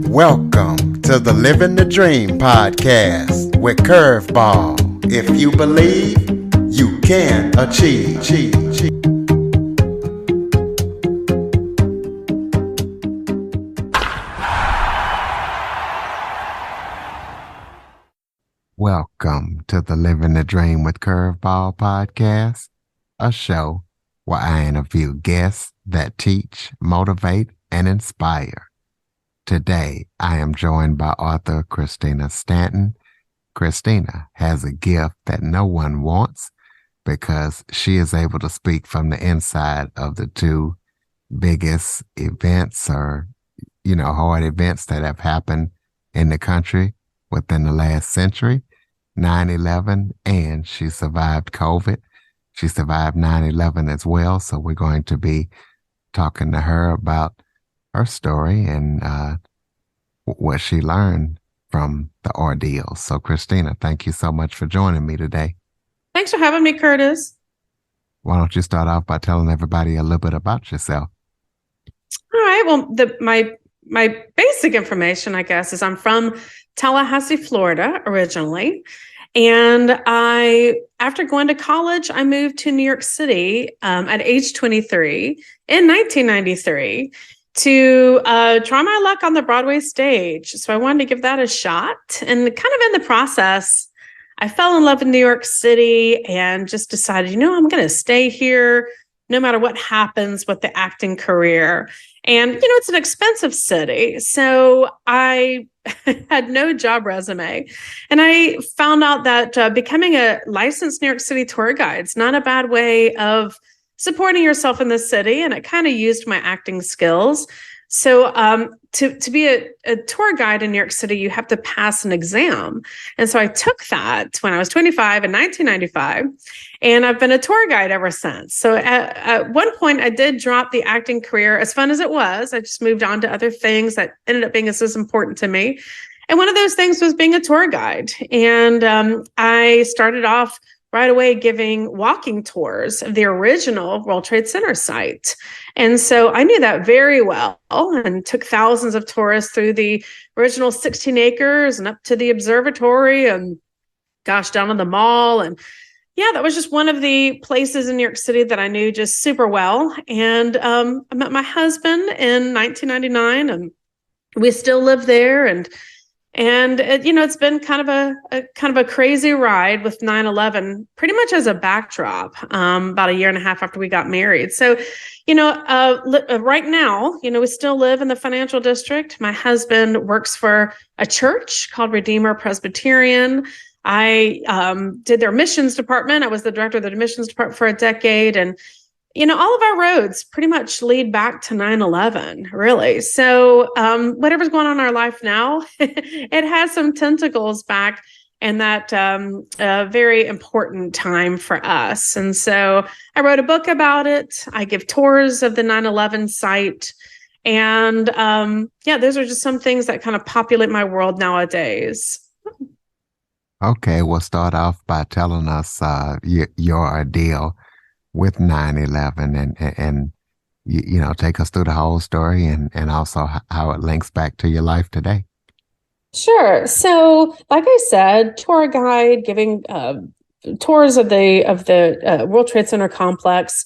Welcome to the Living the Dream podcast with Curveball. If you believe, you can achieve. Welcome to the Living the Dream with Curveball podcast, a show where I interview guests that teach, motivate, and inspire. Today, I am joined by author Christina Stanton. Christina has a gift that no one wants because she is able to speak from the inside of the two biggest events or, hard events that have happened in the country within the last century, 9/11, and she survived COVID. She survived 9/11 as well. So we're going to be talking to her about her story and what she learned from the ordeal. So, Christina, thank you so much for joining me today. Thanks for having me, Curtis. Why don't you start off by telling everybody a little bit about yourself? All right. Well, my basic information, I guess, is I'm from Tallahassee, Florida, originally. And after going to college, I moved to New York City at age 23 in 1993 to try my luck on the Broadway stage. So I wanted to give that a shot. And kind of in the process, I fell in love with New York City and just decided, I'm going to stay here no matter what happens with the acting career. And, it's an expensive city. So I had no job resume. And I found out that becoming a licensed New York City tour guide is not a bad way of supporting yourself in the city. And it kind of used my acting skills. So to be a tour guide in New York City, you have to pass an exam. And so I took that when I was 25 in 1995, and I've been a tour guide ever since. So at one point, I did drop the acting career, as fun as it was. I just moved on to other things that ended up being as important to me. And one of those things was being a tour guide. And I started off right away giving walking tours of the original World Trade Center site. And so I knew that very well and took thousands of tourists through the original 16 acres and up to the observatory and down to the mall. And yeah, that was just one of the places in New York City that I knew just super well. And I met my husband in 1999 and we still live there. And it's been kind of a crazy ride with 9/11, pretty much as a backdrop, about a year and a half after we got married. So, right now, we still live in the financial district. My husband works for a church called Redeemer Presbyterian. I did their missions department. I was the director of the missions department for a decade. And all of our roads pretty much lead back to 9/11, really. So whatever's going on in our life now, it has some tentacles back in that very important time for us. And so I wrote a book about it. I give tours of the 9/11 site. And those are just some things that kind of populate my world nowadays. Okay, we'll start off by telling us your ordeal with 9/11 and take us through the whole story and also how it links back to your life today. Sure. So like I said, tour guide, giving tours of the World Trade Center complex.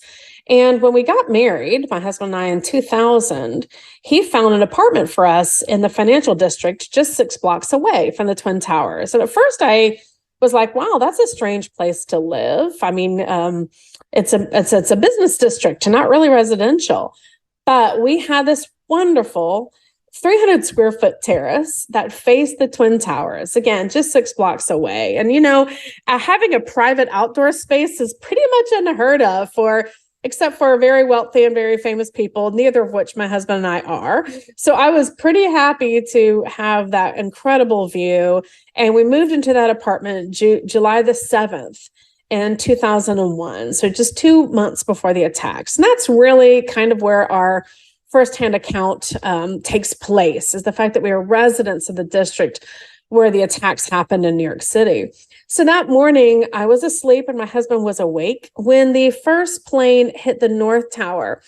And when we got married, my husband and I in 2000, he found an apartment for us in the financial district just 6 blocks away from the Twin Towers. And at first I was like, wow, that's a strange place to live. I mean, it's a business district, not really residential. But we had this wonderful 300 square foot terrace that faced the Twin Towers, again, just 6 blocks away. And, having a private outdoor space is pretty much unheard of except for very wealthy and very famous people, neither of which my husband and I are. So I was pretty happy to have that incredible view. And we moved into that apartment July the 7th in 2001. So just 2 months before the attacks. And that's really kind of where our firsthand account takes place, is the fact that we are residents of the district where the attacks happened in New York City. So that morning, I was asleep and my husband was awake when the first plane hit the North Tower,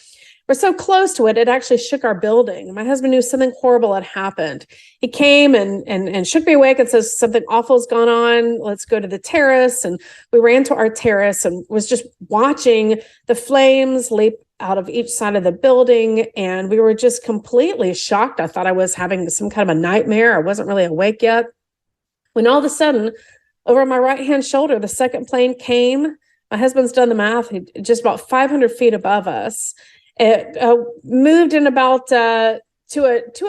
were so close to it, it actually shook our building. My husband knew something horrible had happened. He came and shook me awake and says, something awful's gone on. Let's go to the terrace. And we ran to our terrace and was just watching the flames leap out of each side of the building. And we were just completely shocked. I thought I was having some kind of a nightmare. I wasn't really awake yet. When all of a sudden, over my right-hand shoulder, the second plane came. My husband's done the math, just about 500 feet above us. It moved in about 2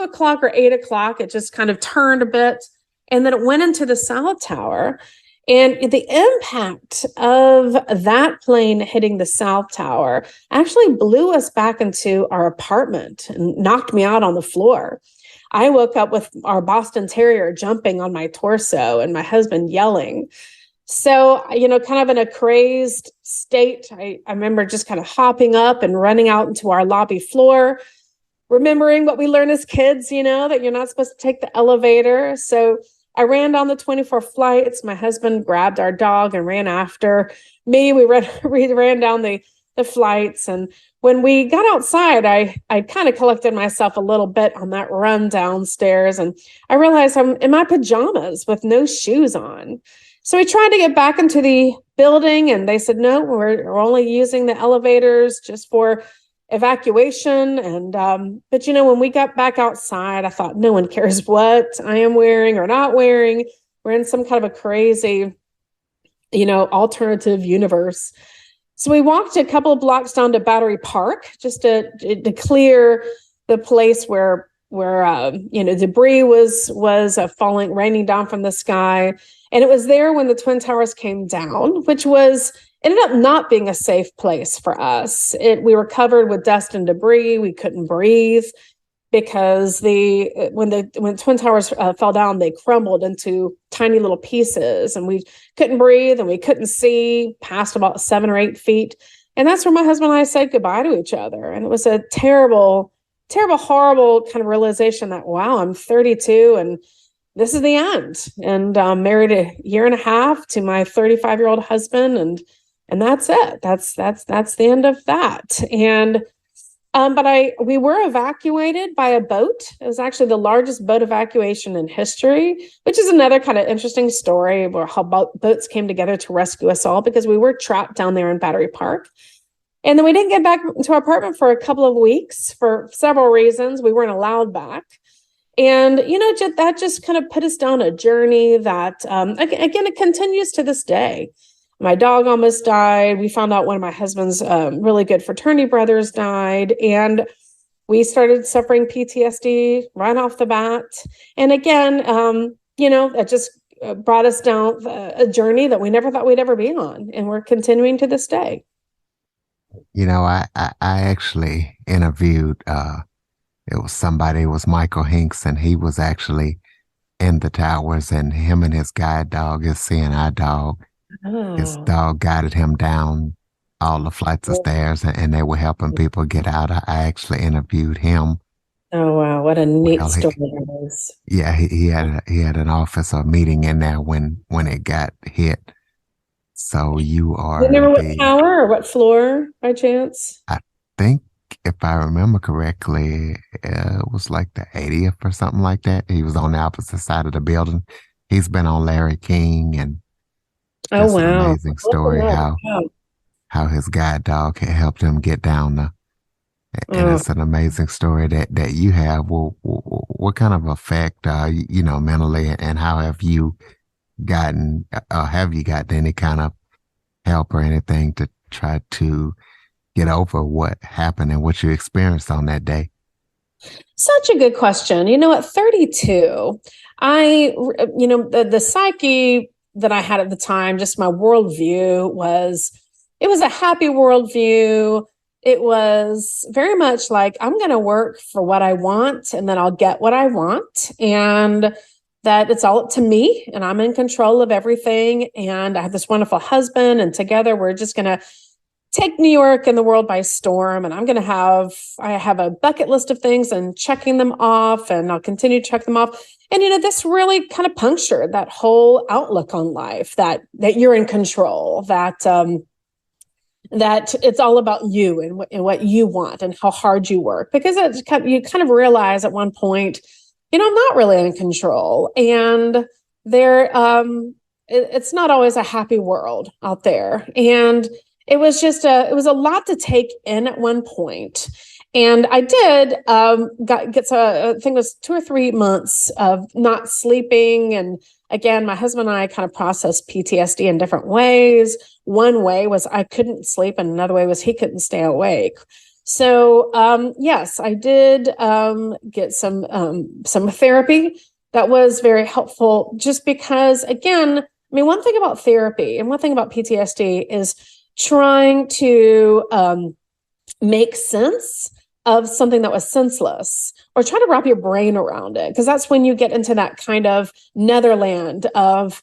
o'clock or 8 o'clock. It just kind of turned a bit, and then it went into the south tower. And the impact of that plane hitting the south tower actually blew us back into our apartment and knocked me out on the floor. I woke up with our Boston Terrier jumping on my torso and my husband yelling. So, kind of in a crazed state, I remember just kind of hopping up and running out into our lobby floor, remembering what we learned as kids, that you're not supposed to take the elevator. So I ran down the 24 flights. My husband grabbed our dog and ran after me. We ran down the flights. And when we got outside, I kind of collected myself a little bit on that run downstairs. And I realized I'm in my pajamas with no shoes on. So we tried to get back into the building, and they said, no, we're only using the elevators just for evacuation. And but when we got back outside, I thought, no one cares what I am wearing or not wearing. We're in some kind of a crazy, alternative universe. So we walked a couple of blocks down to Battery Park just to clear the place where debris was falling, raining down from the sky. And it was there when the Twin Towers came down, which ended up not being a safe place for us. We were covered with dust and debris. We couldn't breathe because when the Twin Towers fell down, they crumbled into tiny little pieces, and we couldn't breathe and we couldn't see past about 7 or 8 feet. And that's where my husband and I said goodbye to each other. And it was a terrible, horrible kind of realization that, wow, I'm 32 and this is the end. And I'm married a year and a half to my 35-year-old husband. And that's it. That's the end of that. And but we were evacuated by a boat. It was actually the largest boat evacuation in history, which is another kind of interesting story where how boats came together to rescue us all, because we were trapped down there in Battery Park. And then we didn't get back to our apartment for a couple of weeks for several reasons. We weren't allowed back. And, that just kind of put us down a journey that, again, it continues to this day. My dog almost died. We found out one of my husband's really good fraternity brothers died. And we started suffering PTSD right off the bat. And again, that just brought us down a journey that we never thought we'd ever be on. And we're continuing to this day. I actually interviewed, it was Michael Hinks, and he was actually in the towers, and him and his guide dog, his CNI dog, his dog guided him down all the flights of stairs, and they were helping people get out. I actually interviewed him. Oh, wow. What a neat story that is. Yeah, he had an office or meeting in there when it got hit. So you are. You remember what tower or what floor by chance? I think, if I remember correctly, it was like the 80th or something like that. He was on the opposite side of the building. He's been on Larry King, and an amazing story how his guide dog had helped him get down and it's an amazing story that you have. Well, what kind of effect, mentally, and how have you gotten any kind of help or anything to try to get over what happened and what you experienced on that day? Such a good question. At 32, the psyche that I had at the time, just my worldview it was a happy worldview. It was very much like, I'm going to work for what I want, and then I'll get what I want. And that it's all up to me, and I'm in control of everything. And I have this wonderful husband, and together we're just going to take New York and the world by storm. And I have a bucket list of things and checking them off, and I'll continue to check them off. And, this really kind of punctured that whole outlook on life, that you're in control, that that it's all about you and what you want and how hard you work, because you kind of realize at one point, I'm not really in control, and it's not always a happy world out there. And it was a lot to take in at one point. And I did get I think it was 2 or 3 months of not sleeping. And again, my husband and I kind of processed PTSD in different ways. One way was I couldn't sleep, and another way was he couldn't stay awake. So yes, I did get some therapy that was very helpful, just because, again, I mean, one thing about therapy and one thing about PTSD is trying to make sense of something that was senseless, or try to wrap your brain around it. Because that's when you get into that kind of netherland of,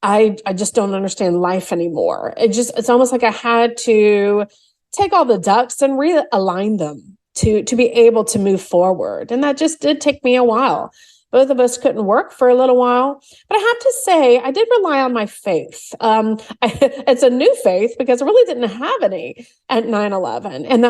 I just don't understand life anymore. It's almost like I had to take all the ducks and realign them to be able to move forward. And that just did take me a while. Both of us couldn't work for a little while, but I have to say, I did rely on my faith. It's a new faith because I really didn't have any at 9/11. And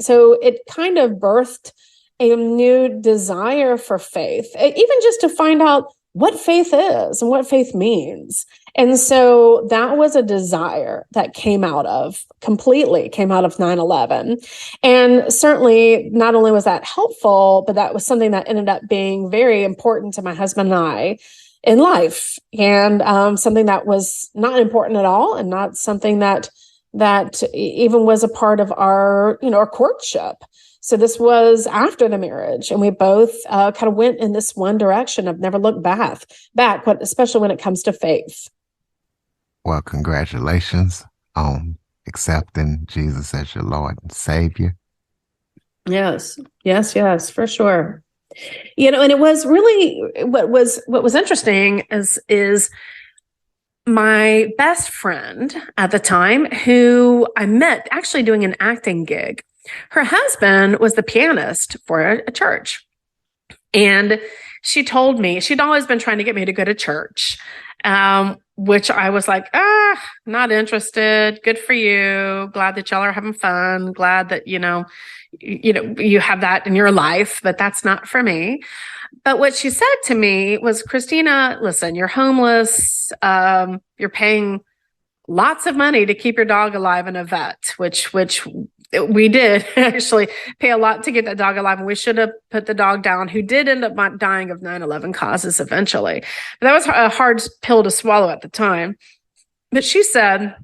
so it kind of birthed a new desire for faith, even just to find out what faith is and what faith means. And so that was a desire that completely came out of 9/11. And certainly not only was that helpful, but that was something that ended up being very important to my husband and I in life, and something that was not important at all, and not something that even was a part of our courtship. So this was after the marriage, and we both kind of went in this one direction of never looked back, especially when it comes to faith. Well, congratulations on accepting Jesus as your Lord and Savior. Yes, for sure. And it was really what was interesting is my best friend at the time, who I met actually doing an acting gig. Her husband was the pianist for a church. And she told me she'd always been trying to get me to go to church, which I was like, not interested. Good for you. Glad that y'all are having fun. Glad that, you have that in your life, but that's not for me. But what she said to me was, Christina, listen, you're homeless. You're paying lots of money to keep your dog alive in a vet, which we did actually pay a lot to get that dog alive, and we should have put the dog down, who did end up dying of 9/11 causes eventually. But that was a hard pill to swallow at the time. But she said,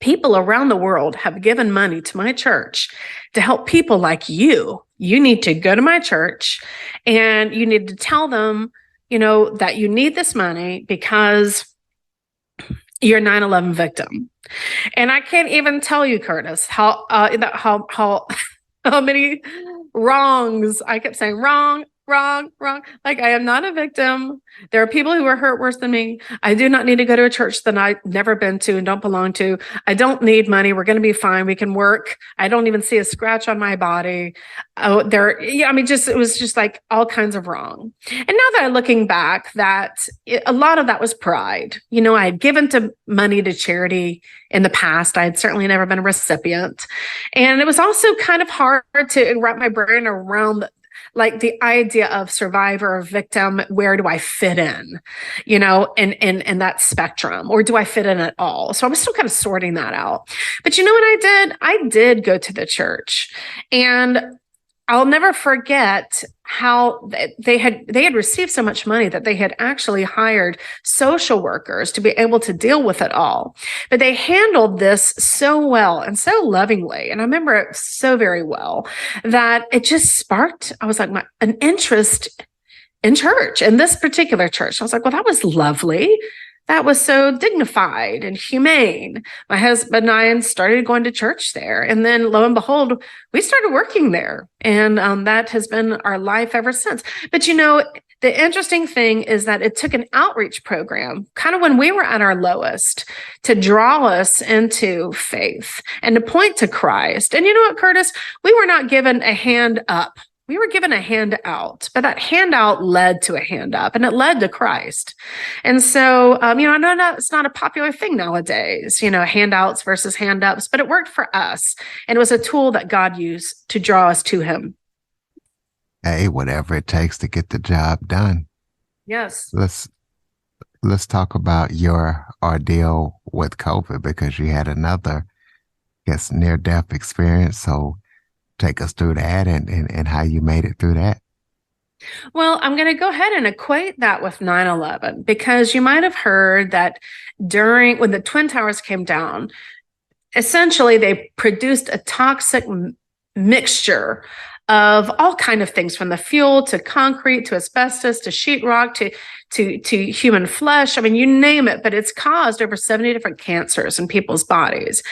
people around the world have given money to my church to help people like you. You need to go to my church, and you need to tell them, that you need this money because you're a 9/11 victim. And I can't even tell you, Curtis, how many wrongs I kept saying. Wrong. Like, I am not a victim. There are people who are hurt worse than me. I do not need to go to a church that I've never been to and don't belong to. I don't need money. We're going to be fine. We can work. I don't even see a scratch on my body. It was just like all kinds of wrong. And now that I'm looking back, a lot of that was pride. I had given money to charity in the past. I had certainly never been a recipient. And it was also kind of hard to wrap my brain around like the idea of survivor or victim. Where do I fit in, in that spectrum, or do I fit in at all? So I was still kind of sorting that out. But you know what I did? I did go to the church, and I'll never forget how they had received so much money that they had actually hired social workers to be able to deal with it all. But they handled this so well and so lovingly. And I remember it so very well that it just sparked, I was like, an interest in church, in this particular church. I was like, well, that was lovely. That was so dignified and humane. My husband and I started going to church there. And then lo and behold, we started working there. And that has been our life ever since. But the interesting thing is that it took an outreach program, kind of when we were at our lowest, to draw us into faith and to point to Christ. And you know what, Curtis? We were not given a hand up We were given a handout, but that handout led to a hand up, and it led to Christ. And so, I know it's not a popular thing nowadays, handouts versus hand ups, but it worked for us. And it was a tool that God used to draw us to him. Hey, whatever it takes to get the job done. Yes. Let's talk about your ordeal with COVID, because you had another, I guess, near-death experience. So take us through that and how you made it through that. Well, I'm going to go ahead and equate that with 9/11, because you might have heard that when the Twin Towers came down, essentially they produced a toxic mixture of all kind of things, from the fuel to concrete to asbestos to sheetrock to human flesh. I mean, you name it, but it's caused over 70 different cancers in people's bodies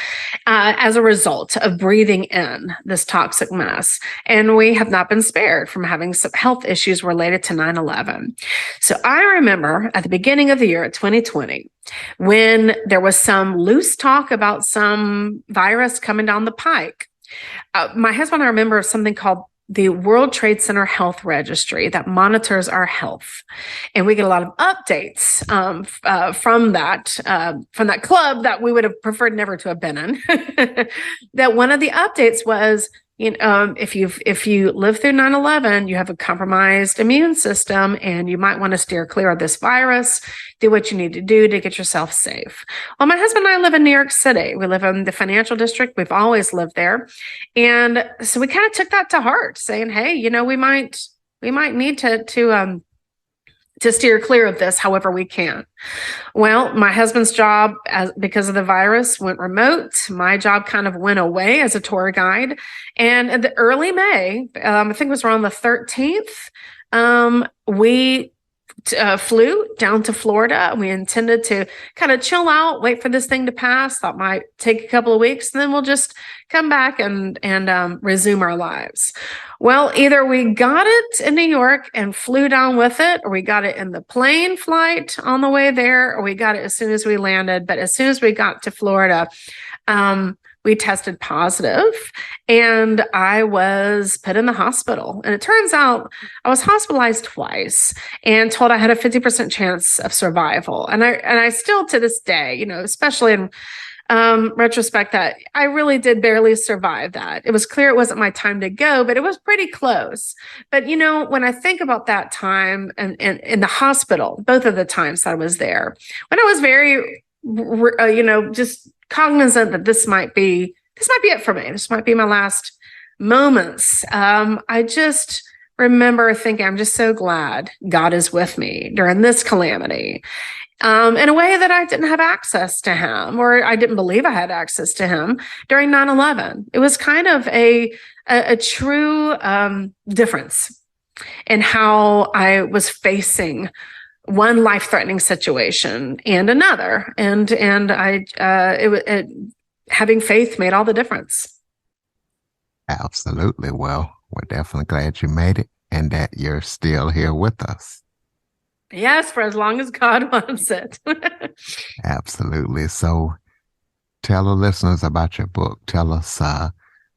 as a result of breathing in this toxic mess. And we have not been spared from having some health issues related to 9/11. So I remember at the beginning of the year, 2020, when there was some loose talk about some virus coming down the pike. My husband and I remember something called the World Trade Center Health Registry that monitors our health, and we get a lot of updates from that club that we would have preferred never to have been in. That one of the updates was, if you live through 9/11, you have a compromised immune system, and you might want to steer clear of this virus. Do what you need to do to get yourself safe. Well, my husband and I live in New York City. We live in the financial district. We've always lived there, and so we kind of took that to heart, saying, "Hey, we might need to steer clear of this however we can." Well, my husband's job, because of the virus, went remote. My job kind of went away as a tour guide. And in the early May, I think it was around the 13th, we flew down to Florida. We intended to kind of chill out, wait for this thing to pass. Thought might take a couple of weeks, and then we'll just come back and resume our lives. Well, either we got it in New York and flew down with it, or we got it in the plane flight on the way there, or we got it as soon as we landed. But as soon as we got to Florida, we tested positive, and I was put in the hospital. And it turns out I was hospitalized twice and told I had a 50% chance of survival. And I still, to this day, especially in retrospect, that I really did barely survive that. It was clear it wasn't my time to go, but it was pretty close. But, when I think about that time and in the hospital, both of the times that I was there, when I was very, just cognizant that this might be it for me. This might be my last moments. I just remember thinking, I'm just so glad God is with me during this calamity. In a way that I didn't have access to him, or I didn't believe I had access to him during 9/11. It was kind of a true difference in how I was facing one life-threatening situation and another, and having faith made all the difference. Absolutely. Well, we're definitely glad you made it and that you're still here with us. Yes, for as long as God wants it. Absolutely. So tell the listeners about your book. Tell us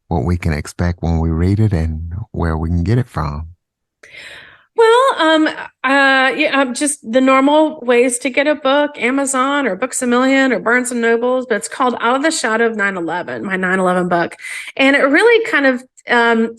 what we can expect when we read it and where we can get it from. Well, just the normal ways to get a book, Amazon or Books A Million or Barnes and Nobles, but it's called Out of the Shadow of 9/11, my 9/11 book. And it really kind of,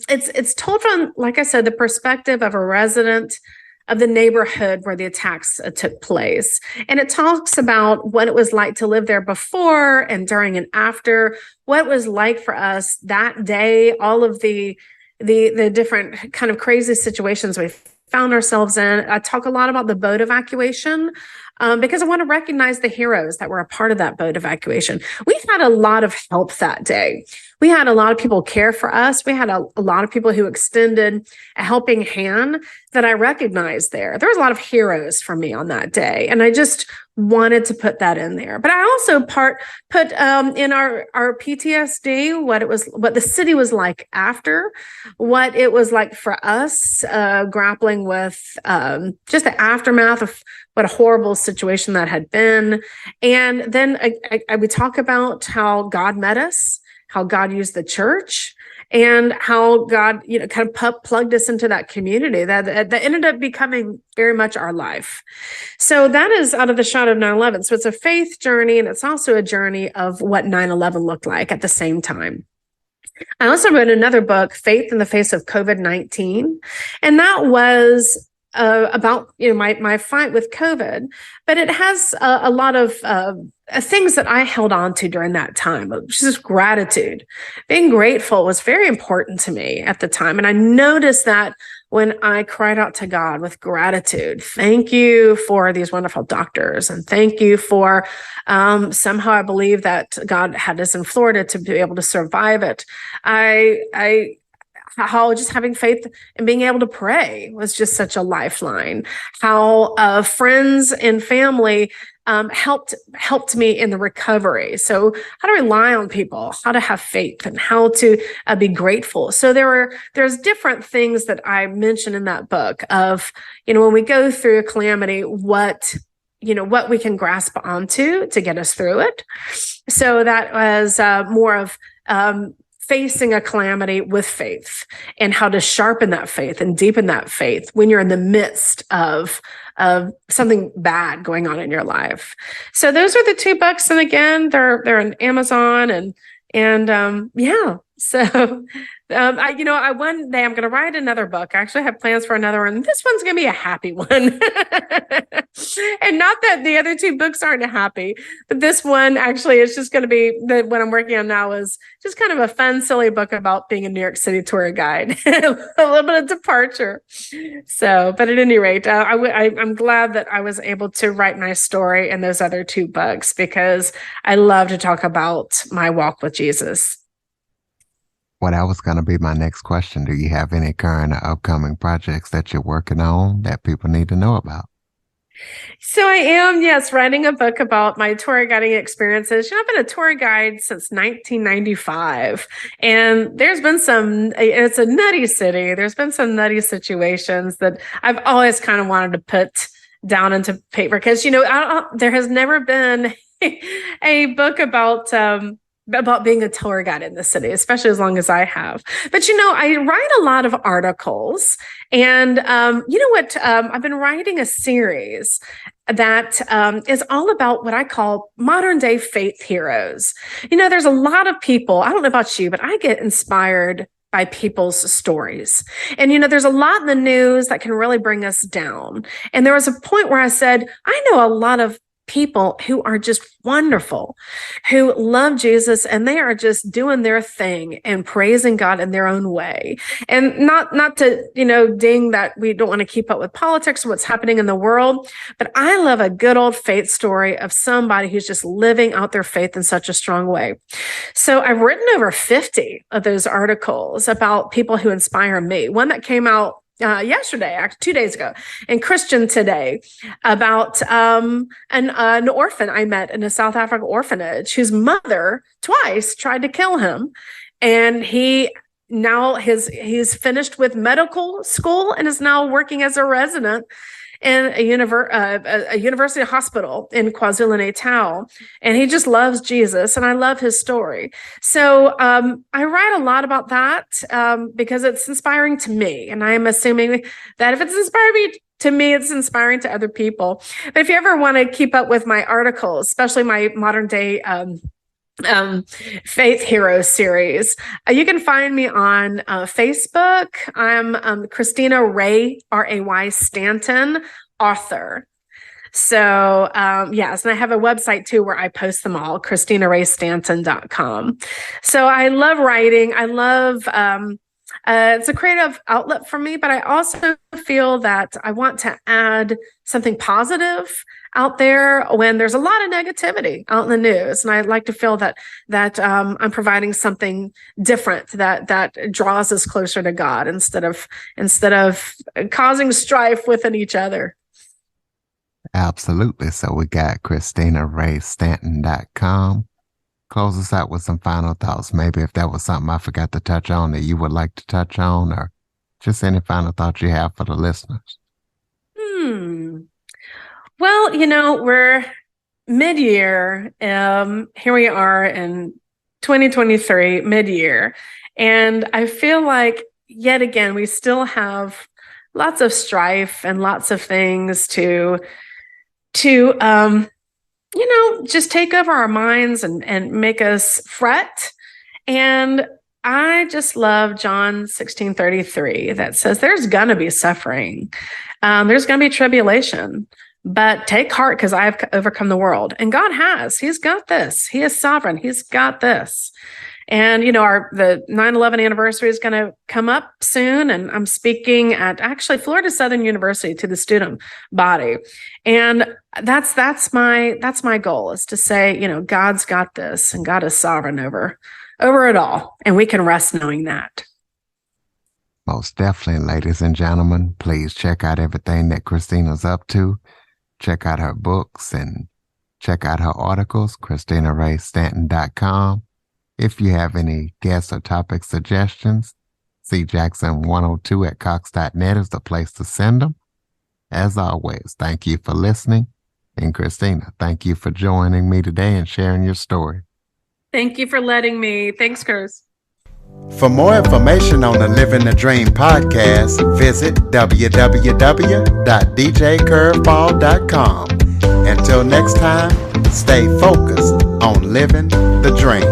it's told from, like I said, the perspective of a resident of the neighborhood where the attacks took place. And it talks about what it was like to live there before and during and after, what it was like for us that day, all of the different kind of crazy situations we found ourselves in. I talk a lot about the boat evacuation because I want to recognize the heroes that were a part of that boat evacuation. We had a lot of help that day. We had a lot of people care for us. We had a lot of people who extended a helping hand that I recognized there. There was a lot of heroes for me on that day. And I just wanted to put that in there. But I also put in our PTSD, what the city was like after, what it was like for us, grappling with just the aftermath of what a horrible situation that had been. And then I would talk about how God met us, how God used the church, and how God, kind of plugged us into that community that ended up becoming very much our life. So that is Out of the Shadow of 9/11. So it's a faith journey, and it's also a journey of what 9/11 looked like at the same time. I also wrote another book, Faith in the Face of COVID-19. And that was about my fight with COVID, but it has a lot of things that I held on to during that time, which is gratitude. Being grateful was very important to me at the time. And I noticed that when I cried out to God with gratitude, thank you for these wonderful doctors, and thank you for somehow I believe that God had us in Florida to be able to survive it. How just having faith and being able to pray was just such a lifeline. How friends and family helped me in the recovery. So how to rely on people, how to have faith, and how to be grateful. So there's different things that I mentioned in that book of, when we go through a calamity, what we can grasp onto to get us through it. So that was more of facing a calamity with faith, and how to sharpen that faith and deepen that faith when you're in the midst of something bad going on in your life. So those are the two books, and again, they're on Amazon, and yeah. So I one day I'm going to write another book. I actually have plans for another one. This one's going to be a happy one. And not that the other two books aren't happy, but this one actually is just going to be what I'm working on now is just kind of a fun, silly book about being a New York City tour guide, a little bit of departure. So, but at any rate, I'm glad that I was able to write my story in those other two books, because I love to talk about my walk with Jesus. Well, that was going to be my next question. Do you have any current or upcoming projects that you're working on that people need to know about? So I am, yes, writing a book about my tour guiding experiences. I've been a tour guide since 1995, and it's a nutty city. There's been some nutty situations that I've always kind of wanted to put down into paper, because, there has never been a book about being a tour guide in the city, especially as long as I have. But, I write a lot of articles, and I've been writing a series that is all about what I call modern day faith heroes. There's a lot of people, I don't know about you, but I get inspired by people's stories. And, there's a lot in the news that can really bring us down. And there was a point where I said, I know a lot of people who are just wonderful, who love Jesus, and they are just doing their thing and praising God in their own way. And not to, ding that we don't want to keep up with politics or what's happening in the world, but I love a good old faith story of somebody who's just living out their faith in such a strong way. So I've written over 50 of those articles about people who inspire me. One that came out yesterday, actually 2 days ago, in Christian Today, about an orphan I met in a South Africa orphanage whose mother twice tried to kill him, and he's finished with medical school and is now working as a resident in a university hospital in KwaZulu-Natal, and he just loves Jesus, and I love his story. So I write a lot about that because it's inspiring to me, and I am assuming that if it's inspiring to me, it's inspiring to other people. But if you ever want to keep up with my articles, especially my modern day Faith Hero series, you can find me on Facebook. I'm Christina Ray, Ray Stanton, author. So yes, and I have a website too where I post them all, ChristinaRayStanton.com. So I love writing. I love it's a creative outlet for me, but I also feel that I want to add something positive out there when there's a lot of negativity out in the news. And I'd like to feel that I'm providing something different that draws us closer to God instead of causing strife within each other. Absolutely. So we got ChristinaRayStanton.com. Close us out with some final thoughts. Maybe if that was something I forgot to touch on that you would like to touch on, or just any final thoughts you have for the listeners. Well, we're mid-year. Here we are in 2023 mid-year. And I feel like, yet again, we still have lots of strife and lots of things to just take over our minds and make us fret. And I just love John 16:33 that says there's going to be suffering. There's going to be tribulation, but take heart because I have overcome the world. And God has. He's got this. He is sovereign. He's got this. And, the 9/11 anniversary is going to come up soon. And I'm speaking at actually Florida Southern University to the student body. And that's my goal, is to say, God's got this and God is sovereign over it all. And we can rest knowing that. Most definitely, ladies and gentlemen, please check out everything that Christina's up to. Check out her books and check out her articles, ChristinaRayStanton.com. If you have any guest or topic suggestions, cjackson102@cox.net is the place to send them. As always, thank you for listening. And Christina, thank you for joining me today and sharing your story. Thank you for letting me. Thanks, Chris. For more information on the Living the Dream podcast, visit www.djcurveball.com. Until next time, stay focused on living the dream.